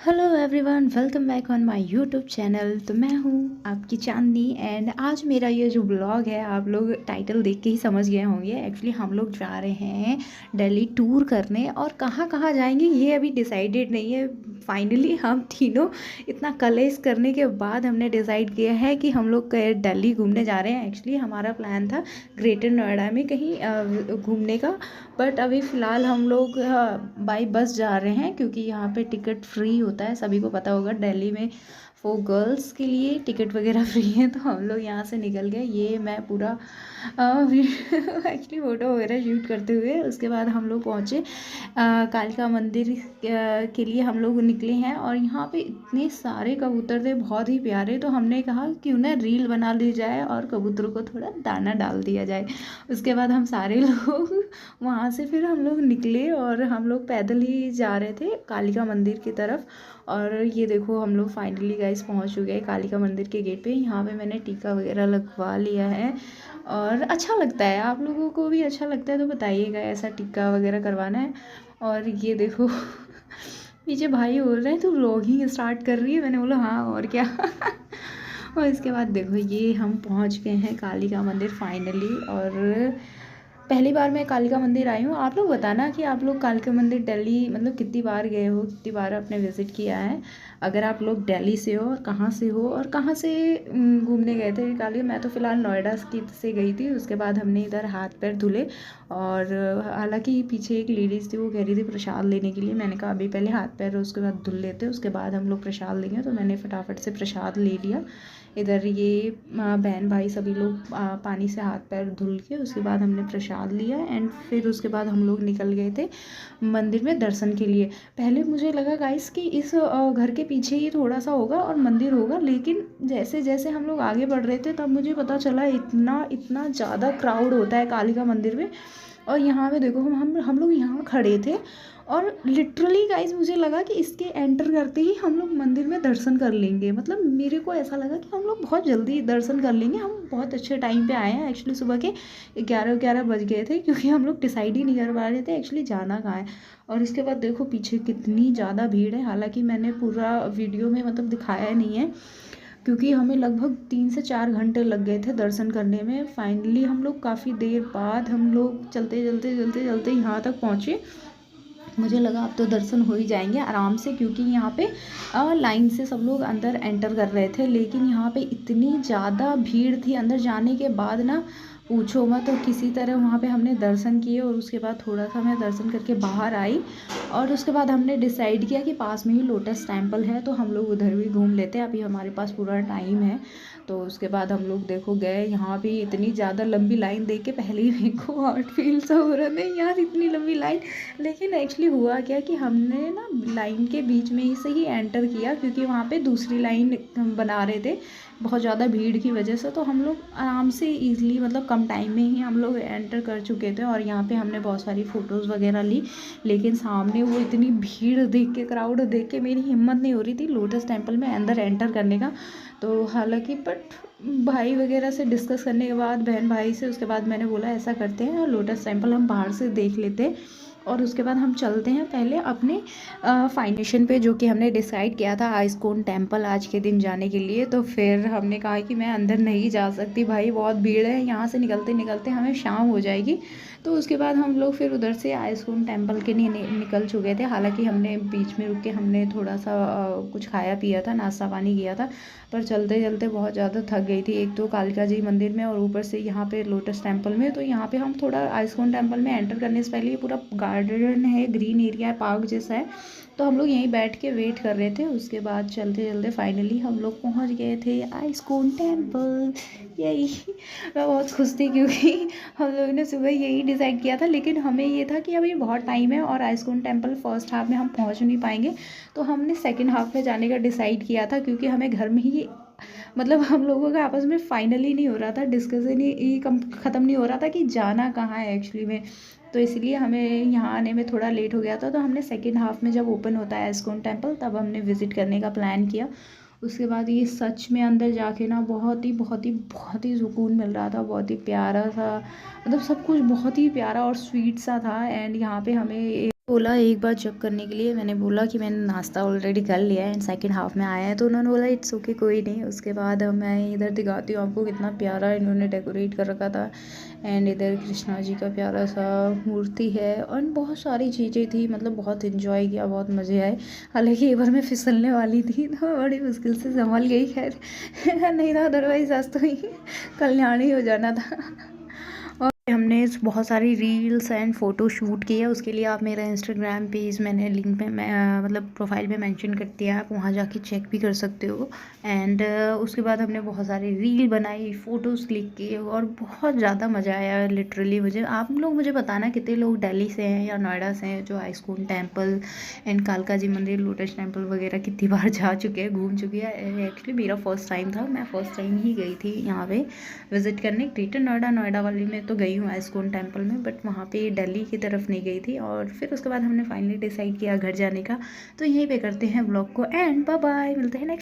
Hello everyone, welcome back on my YouTube channel. तो मैं हूँ आपकी चांदनी एंड आज मेरा ये जो ब्लॉग है, आप लोग टाइटल देख के ही समझ गए होंगे। एक्चुअली हम लोग जा रहे हैं दिल्ली टूर करने, और कहाँ कहाँ जाएंगे ये अभी डिसाइडेड नहीं है। फाइनली हम तीनों इतना कलेश करने के बाद हमने डिसाइड किया है कि हम लोग दिल्ली घूमने जा रहे हैं। एक्चुअली हमारा प्लान था ग्रेटर नोएडा में कहीं घूमने का, बट अभी फ़िलहाल हम लोग बाई बस जा रहे हैं क्योंकि यहाँ पे टिकट फ्री होता है। सभी को पता होगा दिल्ली में वो गर्ल्स के लिए टिकट वगैरह फ्री है। तो हम लोग यहाँ से निकल गए। ये मैं पूरा एक्चुअली फ़ोटो वगैरह शूट करते हुए उसके बाद हम लोग पहुँचे कालिका मंदिर के लिए हम लोग निकले हैं। और यहाँ पे इतने सारे कबूतर थे, बहुत ही प्यारे। तो हमने कहा क्यों ना रील बना ली जाए और कबूतरों को थोड़ा दाना डाल दिया जाए। उसके बाद हम सारे लोग वहाँ से फिर हम लोग निकले और हम लोग पैदल ही जा रहे थे कालिका मंदिर की तरफ। और ये देखो हम लोग फाइनली गाइस पहुँच चुके हैं कालिका मंदिर के गेट पे। यहाँ पे मैंने टीका वगैरह लगवा लिया है और अच्छा लगता है। आप लोगों को भी अच्छा लगता है तो बताइएगा, ऐसा टीका वगैरह करवाना है। और ये देखो पीछे भाई बोल रहे हैं तू व्लॉगिंग स्टार्ट कर रही है। मैंने बोला हाँ और क्या। और इसके बाद देखो ये हम पहुंच गए हैं कालिका मंदिर फाइनली। और पहली बार मैं कालिका मंदिर आई हूँ। आप लोग बताना कि आप लोग कालिका मंदिर दिल्ली मतलब कितनी बार गए हो, कितनी बार आपने विज़िट किया है। अगर आप लोग दिल्ली से हो और कहाँ से हो और कहाँ से घूमने गए थे कालिका। मैं तो फ़िलहाल नोएडा की से गई थी। उसके बाद हमने इधर हाथ पैर धुले और हालांकि पीछे एक लेडीज़ थी, वो कह रही थी प्रसाद लेने के लिए। मैंने कहा अभी पहले हाथ पैर उसके बाद धुल लेते, उसके बाद हम लोग प्रसाद लेंगे। तो मैंने फटाफट से प्रसाद ले लिया। इधर ये बहन भाई सभी लोग पानी से हाथ पैर धुल के उसके बाद हमने प्रसाद लिया एंड फिर उसके बाद हम लोग निकल गए थे मंदिर में दर्शन के लिए। पहले मुझे लगा गाइस कि इस घर के पीछे ही थोड़ा सा होगा और मंदिर होगा, लेकिन जैसे जैसे हम लोग आगे बढ़ रहे थे तब मुझे पता चला इतना इतना ज़्यादा क्राउड होता है कालिका मंदिर में। और यहाँ पे देखो हम लोग यहाँ खड़े थे और लिटरली गाइस मुझे लगा कि इसके एंटर करते ही हम लोग मंदिर में दर्शन कर लेंगे। मतलब मेरे को ऐसा लगा कि हम लोग बहुत जल्दी दर्शन कर लेंगे। हम बहुत अच्छे टाइम पे आए हैं। एक्चुअली सुबह के 11 बज गए थे क्योंकि हम लोग डिसाइड ही नहीं कर पा रहे थे एक्चुअली जाना कहाँ है। और इसके बाद देखो पीछे कितनी ज़्यादा भीड़ है। हालाँकि मैंने पूरा वीडियो में मतलब दिखाया नहीं है क्योंकि हमें लगभग 3 से 4 घंटे लग गए थे दर्शन करने में। फाइनली हम लोग काफ़ी देर बाद हम लोग चलते चलते चलते चलते यहाँ तक पहुँचे। मुझे लगा अब तो दर्शन हो ही जाएंगे आराम से, क्योंकि यहाँ पे लाइन से सब लोग अंदर एंटर कर रहे थे। लेकिन यहाँ पे इतनी ज़्यादा भीड़ थी अंदर जाने के बाद ना पूछो मत। तो किसी तरह वहाँ पे हमने दर्शन किए और उसके बाद थोड़ा सा मैं दर्शन करके बाहर आई। और उसके बाद हमने डिसाइड किया कि पास में ही लोटस टेम्पल है तो हम लोग उधर भी घूम लेते हैं। अभी हमारे पास पूरा टाइम है। तो उसके बाद हम लोग देखो गए। यहाँ भी इतनी ज़्यादा लंबी लाइन देख के पहले ही मेरे को हार्ट फील सा हो रहा था यार, इतनी लंबी लाइन। लेकिन एक्चुअली हुआ क्या कि हमने ना लाइन के बीच में ही से ही एंटर किया क्योंकि वहाँ पे दूसरी लाइन हम बना रहे थे बहुत ज़्यादा भीड़ की वजह से। तो हम लोग आराम से ईज़िली मतलब कम टाइम में ही हम लोग एंटर कर चुके थे और यहाँ पे हमने बहुत सारी फ़ोटोज़ वगैरह ली। लेकिन सामने वो इतनी भीड़ देख के, क्राउड देख के मेरी हिम्मत नहीं हो रही थी लोटस टेम्पल में अंदर एंटर करने का। तो हालांकि बट भाई वगैरह से डिस्कस करने के बाद, बहन भाई से, उसके बाद मैंने बोला ऐसा करते हैं लोटस टेम्पल हम बाहर से देख लेते हैं और उसके बाद हम चलते हैं पहले अपने फाइनेशन पे, जो कि हमने डिसाइड किया था आइस्कॉन टेम्पल आज के दिन जाने के लिए। तो फिर हमने कहा कि मैं अंदर नहीं जा सकती भाई, बहुत भीड़ है, यहाँ से निकलते निकलते हमें शाम हो जाएगी। तो उसके बाद हम लोग फिर उधर से आइस्कॉन टेम्पल के लिए निकल चुके थे। हालांकि हमने बीच में रुक के हमने थोड़ा सा कुछ खाया पिया था, नाश्ता पानी किया था, पर चलते चलते बहुत ज़्यादा थक गई थी। एक तो कालिका जी मंदिर में और ऊपर से यहाँ पे लोटस टेम्पल में। तो यहाँ पे हम थोड़ा आइस्कॉन टेम्पल में एंटर करने से पहले ये पूरा गार्डन है, ग्रीन एरिया है, पार्क जैसा है। तो हम लोग यहीं बैठ के वेट कर रहे थे। उसके बाद चलते चलते फाइनली हम लोग पहुँच गए थे आइस्कॉन टेम्पल। यही मैं बहुत खुश थी क्योंकि हम लोगों ने सुबह यही डिसाइड किया था। लेकिन हमें ये था कि अभी बहुत टाइम है और आइस्कॉन टेम्पल फर्स्ट हाफ में हम पहुँच नहीं पाएंगे। तो हमने सेकेंड हाफ में जाने का डिसाइड किया था क्योंकि हमें घर में ही मतलब हम लोगों का आपस में फाइनल ही नहीं हो रहा था, डिस्कशन ही ख़त्म नहीं हो रहा था कि जाना कहाँ है एक्चुअली में। तो इसलिए हमें यहाँ आने में थोड़ा लेट हो गया था। तो हमने सेकेंड हाफ में जब ओपन होता है आइस्कॉन टेम्पल तब हमने विज़िट करने का प्लान किया। उसके बाद ये सच में अंदर जाके ना बहुत ही बहुत ही बहुत ही सुकून मिल रहा था। बहुत ही प्यारा सा, मतलब सब कुछ बहुत ही प्यारा और स्वीट सा था। एंड यहाँ पे हमें बोला एक बार जब करने के लिए, मैंने बोला कि मैंने नाश्ता ऑलरेडी कर लिया है एंड सेकंड हाफ में आया है, तो उन्होंने बोला इट्स ओके कोई नहीं। उसके बाद मैं इधर दिखाती हूँ आपको कितना प्यारा इन्होंने डेकोरेट कर रखा था। एंड इधर कृष्णा जी का प्यारा सा मूर्ति है और बहुत सारी चीज़ें थी, मतलब बहुत इन्जॉय किया, बहुत मज़े आए। हालांकि एक बार मैं फिसलने वाली थी तो बड़ी मुश्किल से संभल गई, खैर नहीं था अदरवाइज आज तो ही कल्याण ही हो जाना था। और हमने बहुत सारी रील्स एंड फ़ोटो शूट किया। उसके लिए आप मेरा इंस्टाग्राम पेज मैंने लिंक में मतलब प्रोफाइल में मेंशन कर दिया, आप वहाँ जाके चेक भी कर सकते हो। एंड उसके बाद हमने बहुत सारी रील बनाई, फ़ोटोज़ क्लिक किए और बहुत ज़्यादा मज़ा आया लिटरली मुझे। आप लोग मुझे बताना कितने लोग दिल्ली से हैं या नोएडा से हैं जो आइस्कॉन टेम्पल एंड कालका जी मंदिर, लोटस टेम्पल वगैरह कितनी बार जा चुके हैं, घूम चुके हैं। एक्चुअली मेरा फर्स्ट टाइम था, मैं फ़र्स्ट टाइम ही गई थी यहाँ पे विज़िट करने। ग्रेटर नोएडा, नोएडा वाली में तो गई हूँ आइस्कॉन टेम्पल में, बट वहाँ पे दिल्ली की तरफ नहीं गई थी। और फिर उसके बाद हमने फाइनली डिसाइड किया घर जाने का। तो यहीं पे करते हैं ब्लॉग को एंड बाय बाय, मिलते हैं नेक्स्ट।